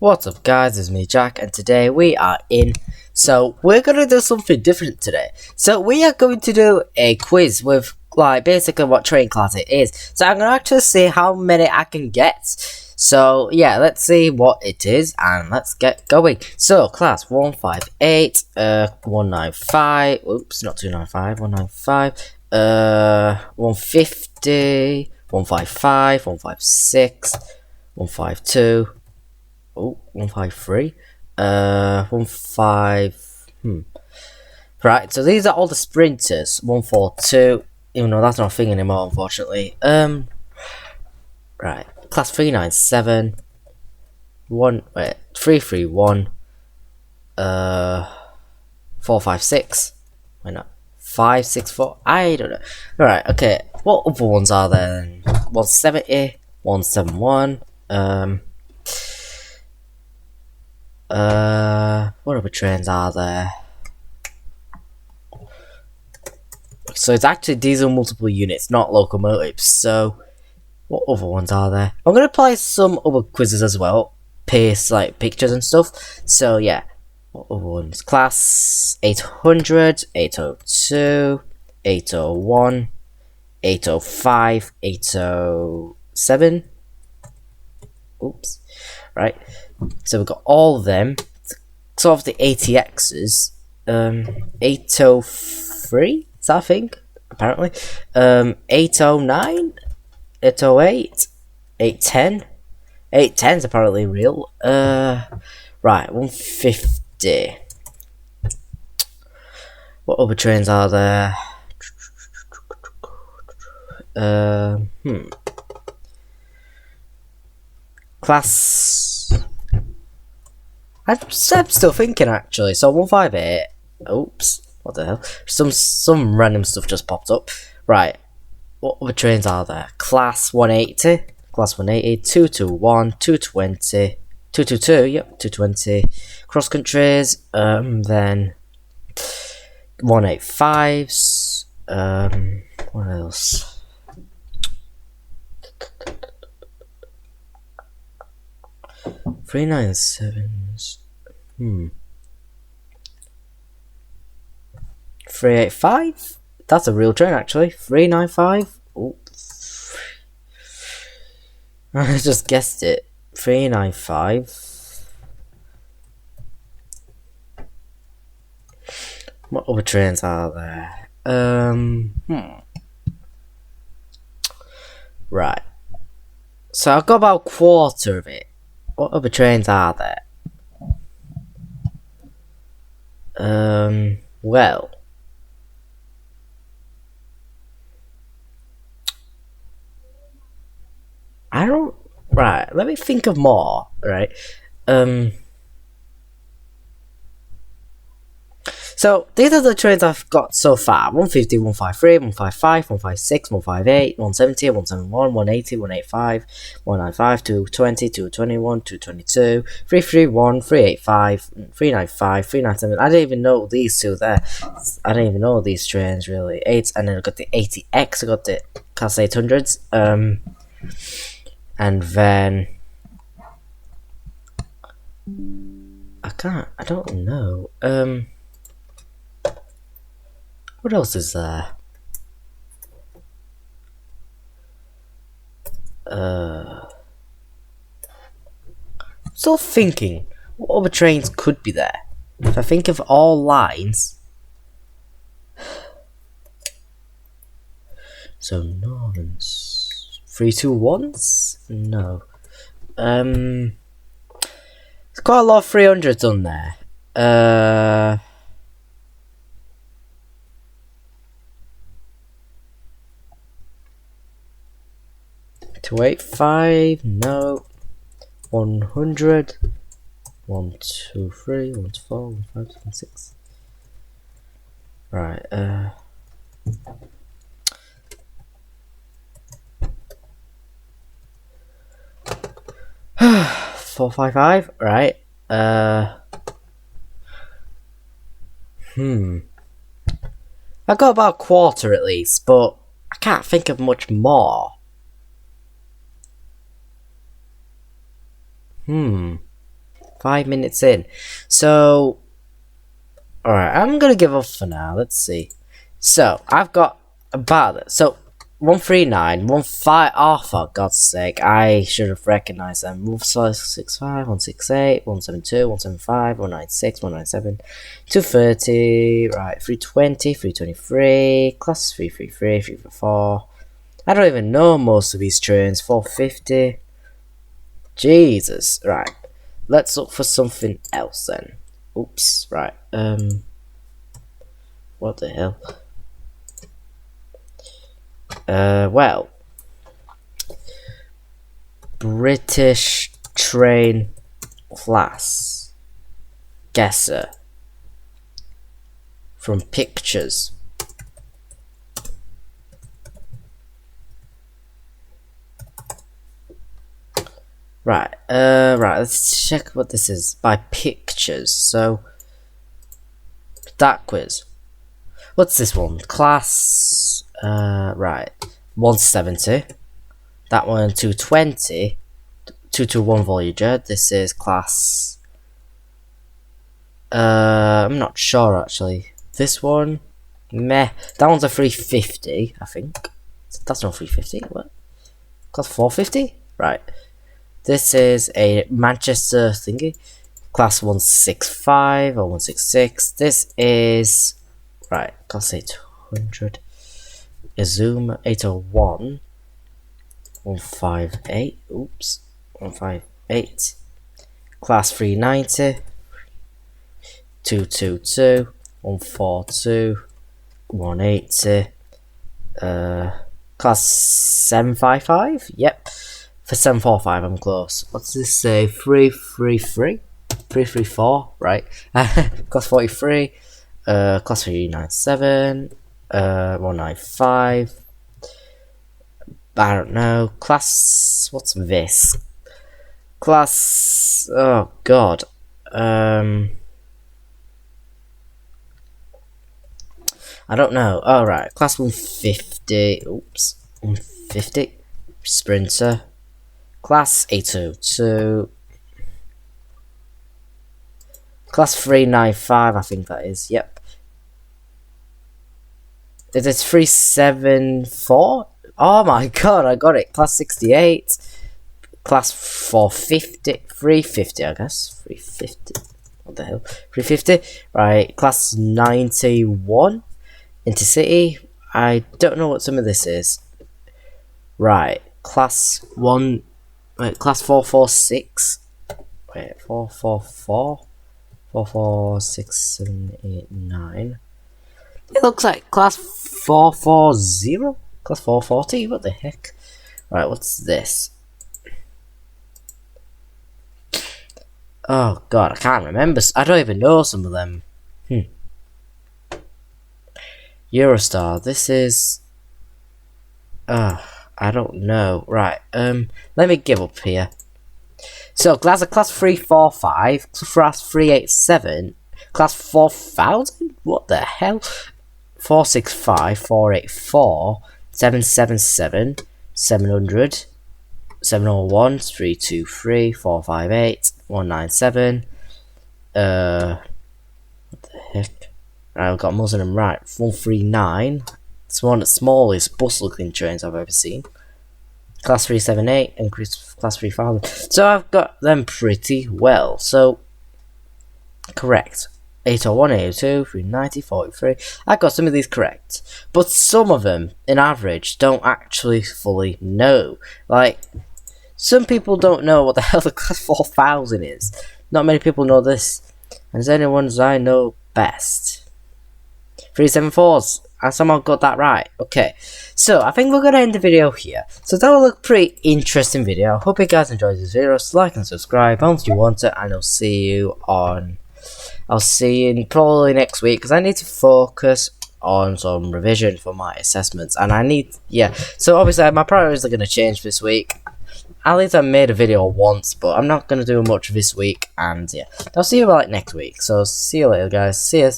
What's up guys, it's me Jack and today we are in. So we're gonna do something different today. So we are going to do a quiz with like basically what training class it is. So I'm gonna actually see how many I can get. So yeah, let's see what it is and let's get going. So class 158, 195, oops, not 295, 195, 150, 155, 156, 152. Oh, 153. 15. Right, so these are all the sprinters. 142. Even though that's not a thing anymore, unfortunately. Right. Class 397. 331. 456. Why not? 564. I don't know. Alright, okay. What other ones are there then? 170. 171. What other trains are there? So it's actually diesel multiple units, not locomotives. So what other ones are there? I'm gonna apply some other quizzes as well, paste like pictures and stuff. So yeah, what other ones? Class 800, 802, 801, 805, 807. Oops. Right. So we've got all of them. Sort of the ATXs. 803, is that a thing? Apparently. 809, 808, 810. 810's apparently real. Right, 150. What other trains are there? Class. I'm still thinking actually. So 158. Oops. What the hell? Some random stuff just popped up. Right. What other trains are there? Class 180. Class 180. 221. 220. 222. Yep. 220. Cross countries. Then 185s. What else? 397s. 385? That's a real train actually. 395? Oh. I just guessed it. 395. What other trains are there? Right. So I've got about a quarter of it. What other trains are there? Well. I don't... Right, let me think of more, right? So, these are the trains I've got so far. 150, 153, 155, 156, 158, 170, 171, 180, 185, 195, 220, 221, 222, 331, 385, 395, 397. I didn't even know these two there. I didn't even know these trains really. 8, and then I've got the 80X, I got the Class 800s. And then... I don't know. What else is there? Still thinking, what other trains could be there? If I think of all lines. So Northern's 321s? No. There's quite a lot of 300s on there. 285, no. 100, 123, 124, 125, 126. Right, 455, right. I got about a quarter at least, but I can't think of much more. 5 minutes in. So, alright, I'm gonna give up for now. Let's see. So, I've got about it. So, 139, 15. Oh, for God's sake, I should have recognized them. 165, 168, 172, 175, 196, 197, 230, right, 320, 323, class 333, 344. I don't even know most of these trains. 450. Jesus, right. Let's look for something else then. Oops, right. What the hell? Well, British train class guesser from pictures. Right, let's check what this is by pictures. So, that quiz. What's this one? Class, right, 170. That one, 220. 221 Voyager. This is class, I'm not sure actually. This one, meh. That one's a 350, I think. That's not 350, what? Class 450? Right. This is a Manchester thingy, class 165 or 166. This is, right, class 800. Zoom 801. 158. Oops. 158. Class 390. 222. 142. 180. Class 755. Yep. For 745, I'm close. What's this say? 333? 334, right. Class 43. Class 397. 195. I don't know. Class. What's this? Class. Oh, God. I don't know. Oh, right. Class 150. Oops. 150. Sprinter. Class 802. Class 395, I think that is. Yep. It is 374. Oh my God, I got it. Class 68. Class 450. 350, I guess. 350. What the hell? 350. Right. Class 91. Intercity. I don't know what some of this is. Right. Class 1. Wait, class 446. Wait, 444. 4, 6, 7, 8, 9. It looks like class 440. Class 440. What the heck? Right, what's this? Oh God, I can't remember. I don't even know some of them. Eurostar. This is. I don't know. Right. Let me give up here. So, class 345, class 387, class 4000? What the hell? 465, 484, 777, 700, 701, 323, 458, 197. What the heck? Right, I've got most of them right. 139. It's one of the smallest bus-looking trains I've ever seen. Class 378 and class 3000. So I've got them pretty well. So, correct. 801, 802, 390, 43. I got some of these correct. But some of them, in average, don't actually fully know. Like, some people don't know what the hell the class 4000 is. Not many people know this. And it's only ones I know best. 374s. I somehow got that right. Okay, so I think we're going to end the video here. So that was a pretty interesting video. Hope you guys enjoyed this video. So like and subscribe once you want it. And I'll see you probably next week. Because I need to focus on some revision for my assessments. And I need, so obviously my priorities are going to change this week. At least I made a video once. But I'm not going to do much this week. And yeah, I'll see you like next week. So see you later guys. See you.